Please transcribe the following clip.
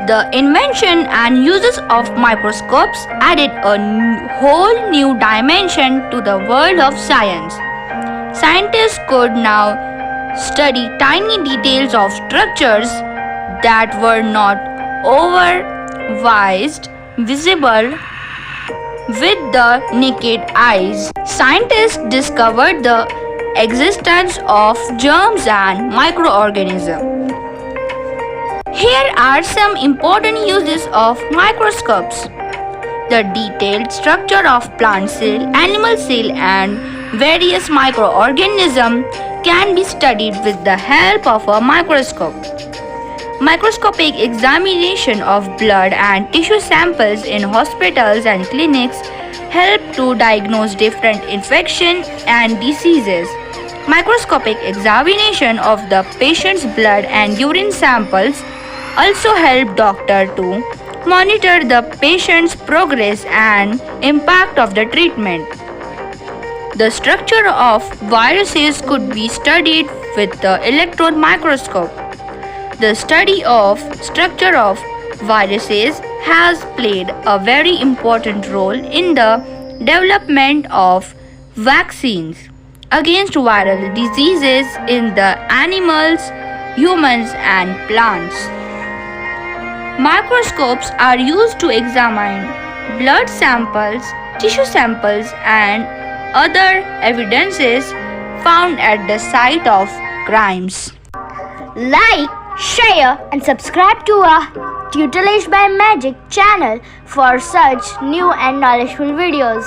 The invention and uses of microscopes added a whole new dimension to the world of science. Scientists could now study tiny details of structures that were not otherwise visible with the naked eyes. Scientists discovered the existence of germs and microorganisms. Here are some important uses of microscopes. The detailed structure of plant cell, animal cell and various microorganisms can be studied with the help of a microscope. Microscopic examination of blood and tissue samples in hospitals and clinics help to diagnose different infections and diseases. Microscopic examination of the patient's blood and urine samples also help doctor to monitor the patient's progress and impact of the treatment. The structure of viruses could be studied with the electron microscope. The study of structure of viruses has played a very important role in the development of vaccines against viral diseases in the animals, humans and plants. Microscopes are used to examine blood samples, tissue samples and other evidences found at the site of crimes. Like, share and subscribe to our Tutelage by Magic channel for such new and knowledgeable videos.